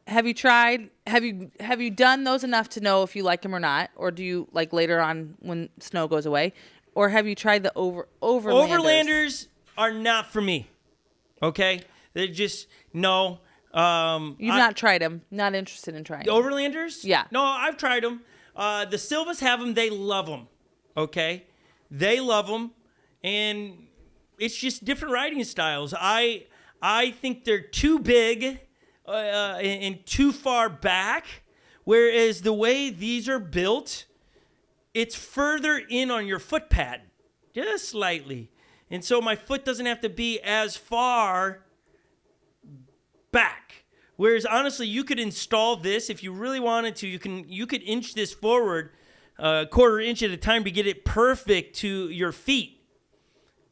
have you done those enough to know if you like them or not? Or do you, like, later on when snow goes away? Or have you tried the overlanders? Overlanders are not for me. Okay? They're just, no. You've not tried them. Not interested in trying The them. Overlanders? Yeah. No, I've tried them. The Silvas have them. They love them. Okay? They love them. And it's just different riding styles. I think they're too big and too far back, whereas the way these are built, it's further in on your foot pad, just slightly. And so my foot doesn't have to be as far back. Whereas honestly, you could install this if you really wanted to. You could inch this forward a quarter inch at a time to get it perfect to your feet.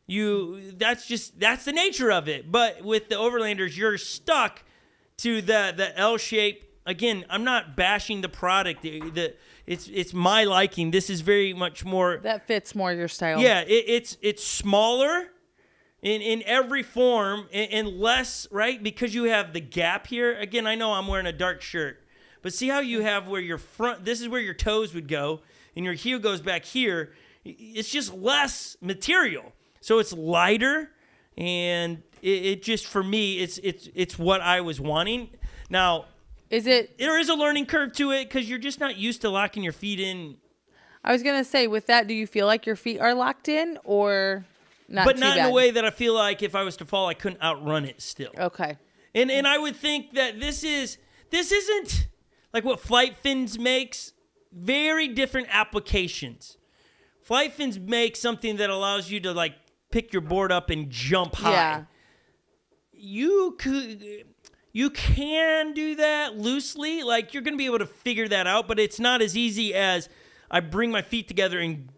That's the nature of it. But with the Overlanders, you're stuck to the L shape. Again, I'm not bashing the product. It's my liking. This is very much more That fits more your style. Yeah, it's smaller in every form and less, right? Because you have the gap here. Again, I know I'm wearing a dark shirt, but see how you have where your front, this is where your toes would go, and your heel goes back here. It's just less material. So it's lighter, and it just, for me, it's what I was wanting. Now, there is a learning curve to it because you're just not used to locking your feet in. I was going to say, with that, do you feel like your feet are locked in or not But too not bad? in a way that I feel like if I was to fall, I couldn't outrun it still. Okay. And I would think that this isn't like what Flight Fins makes. Very different applications. Flight Fins make something that allows you to like pick your board up and jump high. Yeah. You can do that loosely. Like you're going to be able to figure that out, but it's not as easy as I bring my feet together and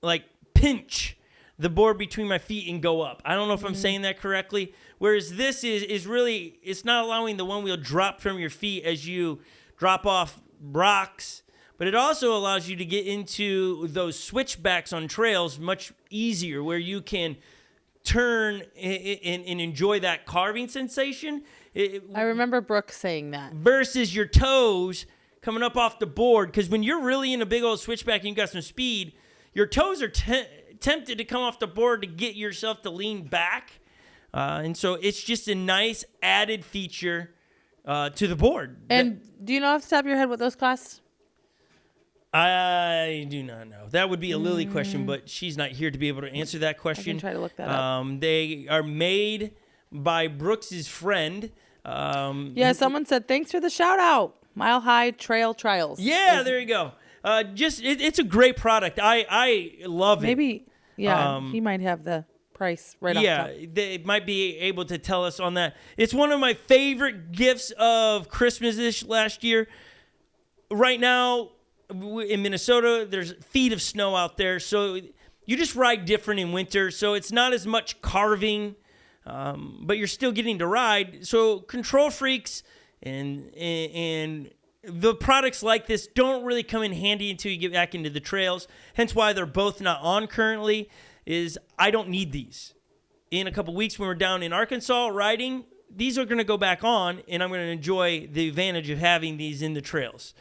like pinch the board between my feet and go up. I don't know if I'm saying that correctly. Whereas this is really, it's not allowing the one wheel drop from your feet as you drop off rocks, but it also allows you to get into those switchbacks on trails much easier where you can turn and enjoy that carving sensation. I remember Brooke saying that. Versus your toes coming up off the board, because when you're really in a big old switchback and you got some speed, your toes are tempted to come off the board to get yourself to lean back. And so it's just a nice added feature to the board. And do you know off the top of your head what those cost? I do not know. That would be a Lily question, but she's not here to be able to answer that question. I can try to look that up. They are made by Brooks's friend. Yeah, someone said, thanks for the shout out. Mile High Trail Trials. Yeah, there you go. It's a great product. I love it. Maybe, yeah, he might have the price right off top. Yeah, they might be able to tell us on that. It's one of my favorite gifts of Christmas last year. Right now in Minnesota, there's feet of snow out there, so you just ride different in winter. So it's not as much carving, but you're still getting to ride. So control freaks and the products like this don't really come in handy until you get back into the trails. Hence why they're both not on currently. Is I don't need these. In a couple weeks when we're down in Arkansas riding, these are going to go back on, and I'm going to enjoy the advantage of having these in the trails.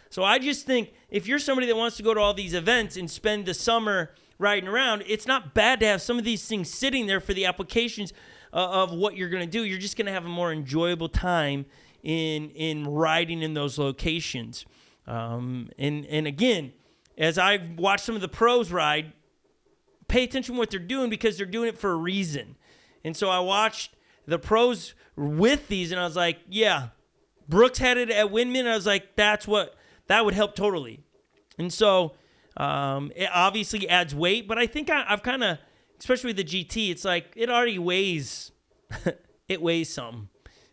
So I just think if you're somebody that wants to go to all these events and spend the summer riding around, it's not bad to have some of these things sitting there for the applications of what you're going to do. You're just going to have a more enjoyable time in riding in those locations. And again, as I've watched some of the pros ride, pay attention to what they're doing because they're doing it for a reason. And so I watched the pros with these, and I was like, yeah, Brooks had it at Windman, and I was like, that would help totally. And so it obviously adds weight, but I think I've kind of, especially with the GT, it's like it already weighs, it weighs some.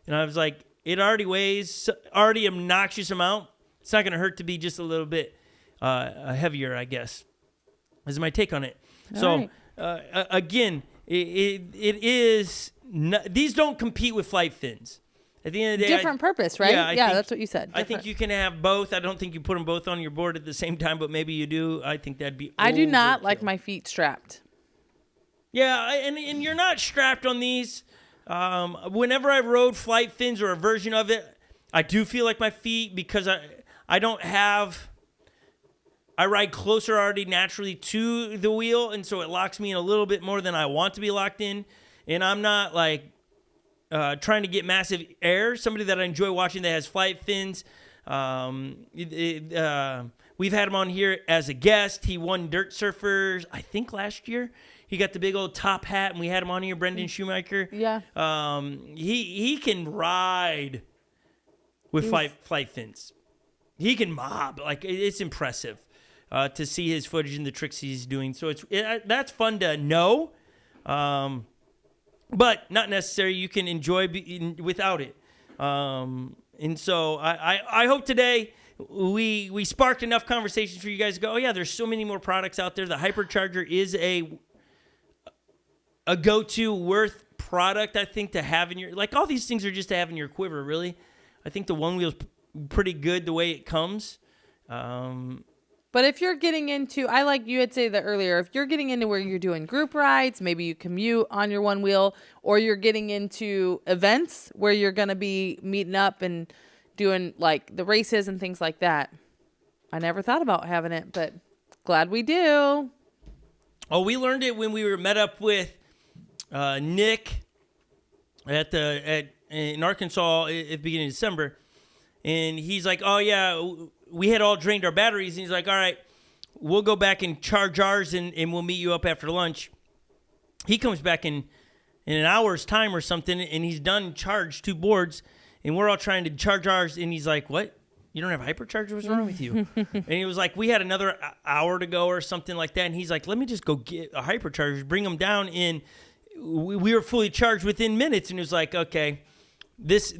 And I was like, it already weighs already obnoxious amount. It's not going to hurt to be just a little bit heavier, I guess, is my take on it. So, again, it is these don't compete with flight fins. At the end of the day, different purpose, right? Yeah, that's what you said. I think you can have both. I don't think you put them both on your board at the same time, but maybe you do. I think that'd be I do not like my feet strapped. Yeah, and you're not strapped on these. Whenever I rode flight fins or a version of it, I do feel like my feet, because I don't have... I ride closer already naturally to the wheel, and so it locks me in a little bit more than I want to be locked in. And I'm not like trying to get massive air. Somebody that I enjoy watching that has flight fins. We've had him on here as a guest. He won Dirt Surfers, I think, last year. He got the big old top hat, and we had him on here, Brendan Schumacher. Yeah. He can ride with flight fins. He can mob. Like, it's impressive. To see his footage and the tricks he's doing. So that's fun to know, but not necessary. You can enjoy without it. And so I hope today we sparked enough conversations for you guys to go, oh yeah, there's so many more products out there. The Hypercharger is a go-to worth product, I think, to have in your, like, all these things are just to have in your quiver, really. I think the Onewheel's pretty good the way it comes. But if you're getting into, I like you had said that earlier, if you're getting into where you're doing group rides, maybe you commute on your Onewheel, or you're getting into events where you're going to be meeting up and doing like the races and things like that. I never thought about having it, but glad we do. Oh, we learned it when we were met up with Nick in Arkansas at the beginning of December. And he's like, oh, yeah, we had all drained our batteries. And he's like, all right, we'll go back and charge ours, and we'll meet you up after lunch. He comes back in an hour's time or something, and he's done charged 2 boards. And we're all trying to charge ours. And he's like, what? You don't have Hypercharger? What's wrong with you? And he was like, we had another hour to go or something like that. And he's like, let me just go get a Hypercharger, bring them down. And we were fully charged within minutes. And it was like, okay, this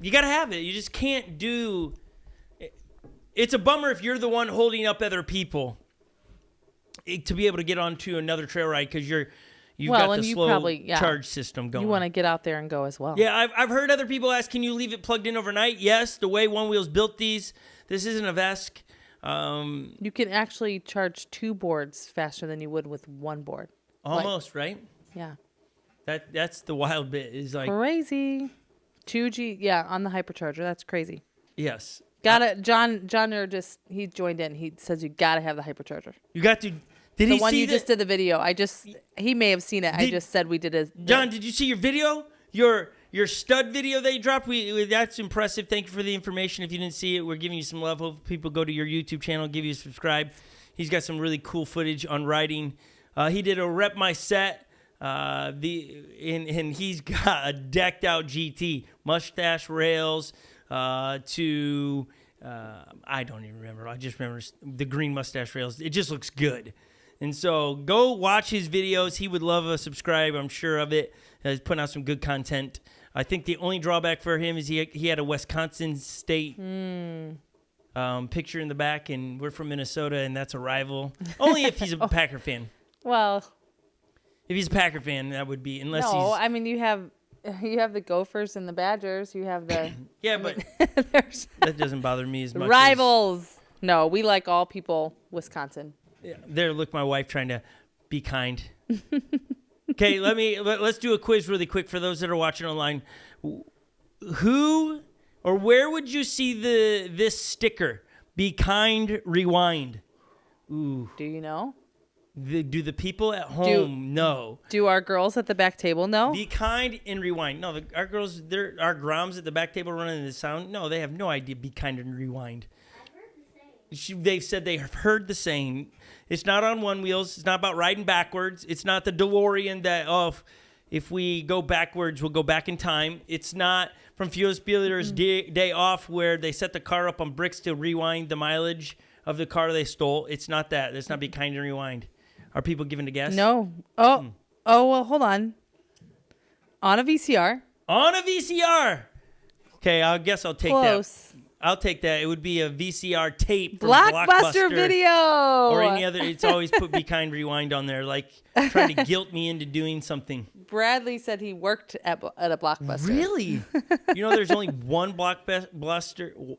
you got to have it. You just can't do... It's a bummer if you're the one holding up other people to be able to get onto another trail ride because you've got the slow charge system going. You want to get out there and go as well. Yeah, I've heard other people ask, can you leave it plugged in overnight? Yes, the way Onewheel's built this isn't a VESC. You can actually charge 2 boards faster than you would with 1 board. Almost, right? Yeah. That's the wild bit. Is like crazy. 2G, yeah, on the Hypercharger. That's crazy. Yes. Got it. John he joined in. He says you got to have the Hypercharger. You got to. Did the he one see you just did the video? He may have seen it. I just said we did a. John, did you see your video? Your stud video they dropped? That's impressive. Thank you for the information. If you didn't see it, we're giving you some love. Hope people go to your YouTube channel, give you a subscribe. He's got some really cool footage on riding. He did a rep my set. And he's got a decked out GT, mustache rails I don't even remember. I just remember the green mustache rails. It just looks good. And so go watch his videos. He would love a subscribe, I'm sure of it. He's putting out some good content. I think the only drawback for him is he had a Wisconsin State picture in the back, and we're from Minnesota, and that's a rival. Only if he's a Packer fan. Well, if he's a Packer fan, that would be, unless he's... No, I mean, you have the Gophers and the Badgers. You have the... Yeah, but that doesn't bother me as much. Rivals. No, we like all people, Wisconsin. Yeah, there, look, my wife trying to be kind. Okay, let's do a quiz really quick for those that are watching online. Who or where would you see this sticker? Be kind, rewind. Ooh. Do you know? Do the people at home know? Do our girls at the back table know? Be kind and rewind. No, our girls, our groms at the back table running the sound. No, they have no idea. Be kind and rewind. They've said they have heard the saying. It's not on one wheels. It's not about riding backwards. It's not the DeLorean that, if we go backwards, we'll go back in time. It's not from Fuel Spiller's day off where they set the car up on bricks to rewind the mileage of the car they stole. It's not that. It's not be kind and rewind. Are people giving a guess? No. Oh, well, hold on. On a VCR. On a VCR. Okay, I guess I'll take Close. that. I'll take that. It would be a VCR tape from Blockbuster Video. Or any other. It's always put Be Kind Rewind on there, like trying to guilt me into doing something. Bradley said he worked at a Blockbuster. Really? There's only one Blockbuster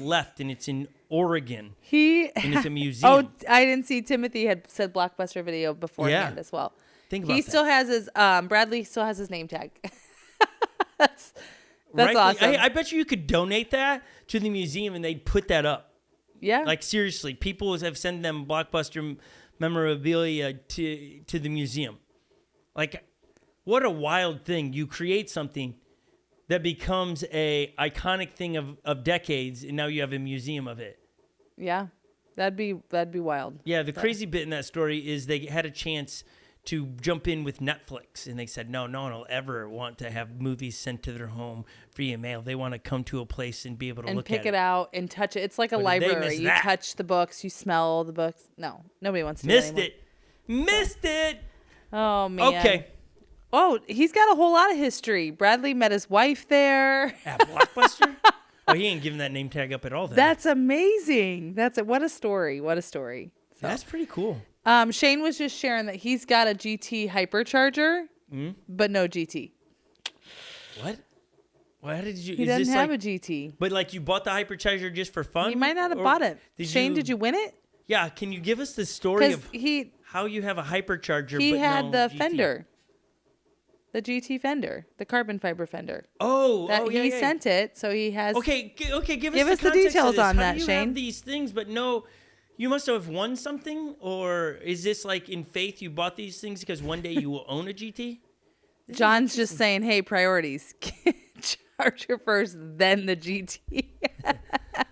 left, and it's in Oregon. And it's a museum. Oh, I didn't see Timothy had said Blockbuster Video beforehand as well. Think about that. He still has his, Bradley still has his name tag. That's awesome. I bet you could donate that to the museum and they'd put that up. Yeah. Like, seriously, people have sent them Blockbuster memorabilia to the museum. Like, what a wild thing. You create something that becomes a iconic thing of decades, and now you have a museum of it. Yeah. That'd be wild. Yeah, the crazy bit in that story is they had a chance to jump in with Netflix, and they said no one will ever want to have movies sent to their home via mail. They want to come to a place and be able to look at it. And pick it out and touch it. It's like a library. You touch the books, you smell the books. No, nobody wants to do that anymore. Missed it. Oh, man. Okay. Oh, he's got a whole lot of history. Bradley met his wife there. At Blockbuster? Oh, he ain't giving that name tag up at all then. That's amazing. What a story. What a story. So. That's pretty cool. Shane was just sharing that he's got a GT hypercharger, but no GT. What? Why did you? He doesn't have a GT. But like you bought the hypercharger just for fun? He might not have bought it. Shane, did you win it? Yeah. Can you give us the story of how you have a hypercharger? He but had no the GT? fender, the GT fender, the carbon fiber fender. He sent it, so he has. Okay. Give us the context details of this. on How that, do you Shane. have these things, but no. You must have won something, or is this like in faith you bought these things because one day you will own a GT? John's just saying, hey, priorities. Charger first, then the GT.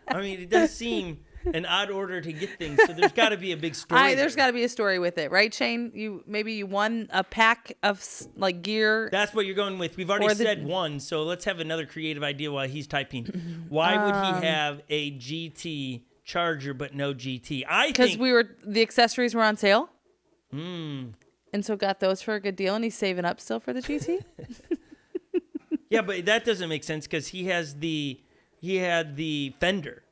I mean, it does seem an odd order to get things, so there's got to be a big story. There's got to be a story with it, right, Shane? You won a pack of like gear. That's what you're going with. We've already said one, so let's have another creative idea while he's typing. Why would he have a GT charger but no GT? Because the accessories were on sale. And so got those for a good deal, and he's saving up still for the GT. Yeah, but that doesn't make sense because he had the fender,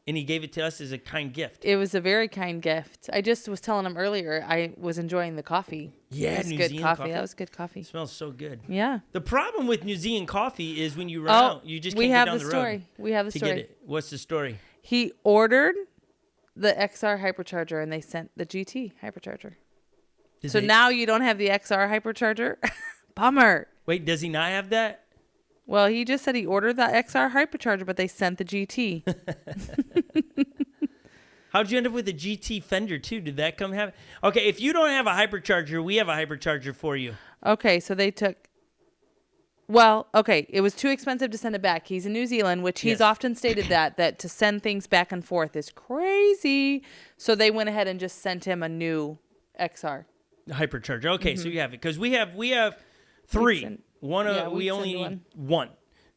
and he gave it to us as a kind gift. It was a very kind gift. I just was telling him earlier I was enjoying the coffee. Yeah, it was good coffee. That was good coffee. It smells so good. Yeah. The problem with New Zealand coffee is when you run out, you just can't get down the road. We have the story. To get it. What's the story? He ordered the XR hypercharger, and they sent the GT hypercharger. Now you don't have the XR hypercharger? Bummer. Wait, does he not have that? Well, he just said he ordered the XR hypercharger, but they sent the GT. How'd you end up with a GT fender, too? Did that come have? Okay, if you don't have a hypercharger, we have a hypercharger for you. Okay, so they took... Well, okay, it was too expensive to send it back. He's in New Zealand, which he's often stated that to send things back and forth is crazy. So they went ahead and just sent him a new XR. Hypercharger. Okay, so you have it. Because we have three. We only need one.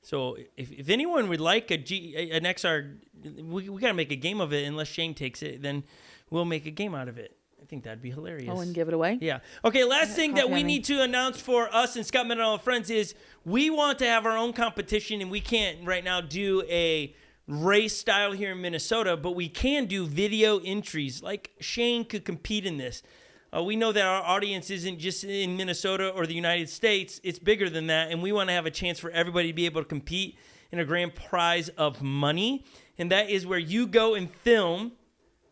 So if anyone would like an XR, we got to make a game of it. Unless Shane takes it, then we'll make a game out of it. I think that'd be hilarious. Oh, and give it away? Yeah. Okay, last thing that we coffee, need to announce for us and Scot Mendenhall Friends is we want to have our own competition, and we can't right now do a race style here in Minnesota, but we can do video entries. Like Shane could compete in this. We know that our audience isn't just in Minnesota or the United States. It's bigger than that, and we want to have a chance for everybody to be able to compete in a grand prize of money, and that is where you go and film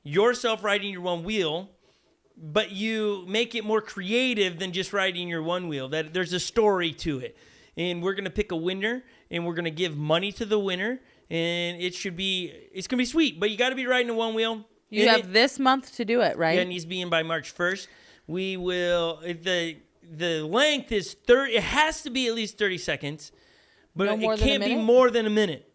yourself riding your one wheel, but you make it more creative than just riding your one wheel. That there's a story to it, and we're gonna pick a winner, and we're gonna give money to the winner, and it's gonna be sweet. But you got to be riding a one wheel. You have this month to do it, right? Yeah, it needs to be in by March 1st. We will. The length is 30. It has to be at least 30 seconds, but it can't be more than a minute.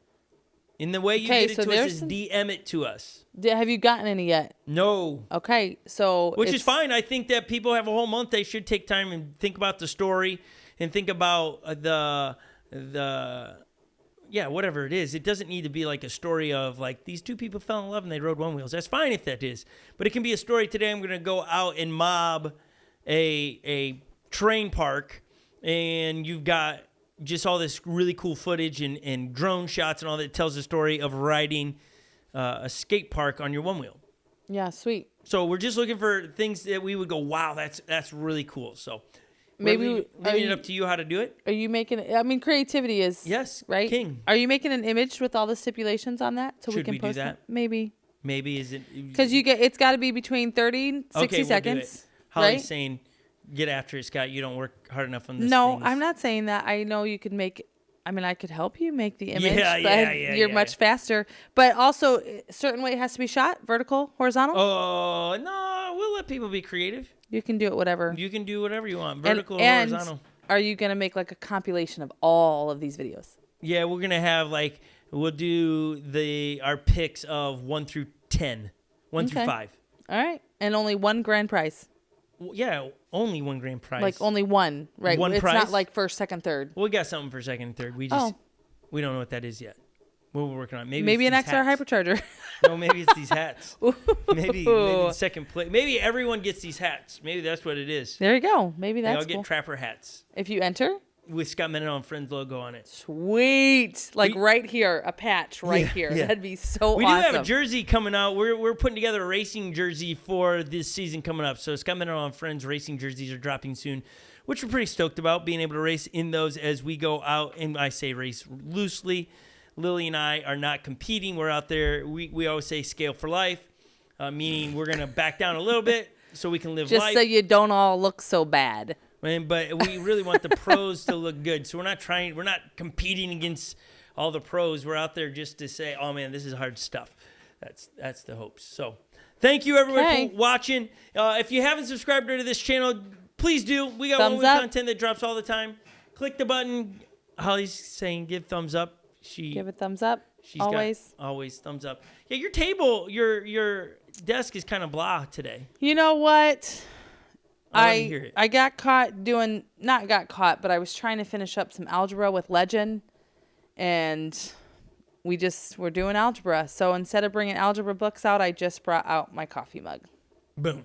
In the way you get it to us is DM it to us. Have you gotten any yet? No. Okay, so which is fine. I think that people have a whole month. They should take time and think about the story and think about whatever it is. It doesn't need to be like a story of like these two people fell in love and they rode one wheels. That's fine if that is. But it can be a story. Today I'm going to go out and mob a train park, and you've got just all this really cool footage and drone shots and all that tells the story of riding a skate park on your one wheel. Yeah, sweet. So we're just looking for things that we would go, wow, that's really cool. So maybe leaving it up to you how to do it. Are you making? I mean, creativity is right. King. Are you making an image with all the stipulations on that so Should we can we post do that? Maybe. Maybe is it because it's got to be between 30 and 60 seconds. Holly's right? saying, get after it, Scott. You don't work hard enough on this. No, I'm not saying that. I know you could make. I mean, I could help you make the image. You're much faster. But also, a certain way it has to be shot, vertical, horizontal. Oh, no. We'll let people be creative. You can do it whatever. You can do whatever you want, vertical or horizontal. Are you going to make like a compilation of all of these videos? Yeah, we're going to have we'll do our picks of 1 through 10, 1 through 5. All right. And only one grand prize. Yeah, only one grand prize. Like only one, right? One it's prize? not like first, second, third. Well, we got something for second and third. We don't know what that is yet. We're working on it. Maybe an XR hypercharger. No, maybe it's these hats. maybe second place. Maybe everyone gets these hats. Maybe that's what it is. There you go. Maybe that's I'll get trapper hats. If you enter? With Scot Mendenhall and Friends logo on it. Sweet. Right here. A patch here. Yeah. That'd be so awesome. We do have a jersey coming out. We're putting together a racing jersey for this season coming up. So Scot Mendenhall and Friends racing jerseys are dropping soon, which we're pretty stoked about, being able to race in those as we go out. And I say race loosely. Lily and I are not competing. We're out there. We always say scale for life, meaning we're going to back down a little bit so we can live life. Just so you don't all look so bad. But we really want the pros to look good. So we're not competing against all the pros. We're out there just to say, oh man, this is hard stuff. That's the hopes. So thank you everyone for watching. If you haven't subscribed to this channel, please do. We got one content that drops all the time. Click the button. Holly's saying give thumbs up. Give a thumbs up. She's always thumbs up. Yeah, your table, your desk is kind of blah today. You know what? I got caught but I was trying to finish up some algebra with Legend, and we're doing algebra. So instead of bringing algebra books out, I just brought out my coffee mug. Boom.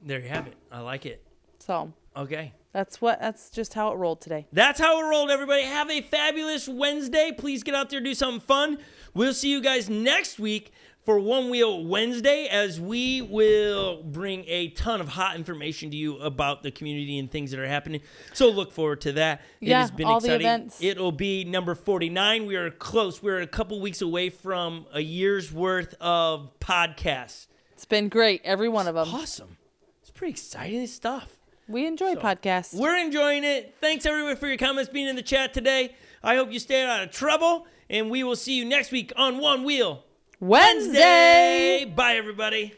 There you have it. I like it. So. Okay. That's just how it rolled today. That's how it rolled, everybody. Have a fabulous Wednesday. Please get out there and do something fun. We'll see you guys next week for One Wheel Wednesday, as we will bring a ton of hot information to you about the community and things that are happening. So look forward to that. Yeah, it has been all exciting. The events. It'll be number 49. We are close. We're a couple weeks away from a year's worth of podcasts. It's been great, every one of them. Awesome. It's pretty exciting stuff. We enjoy podcasts. We're enjoying it. Thanks, everyone, for your comments being in the chat today. I hope you stay out of trouble, and we will see you next week on One Wheel Wednesday. Bye, everybody.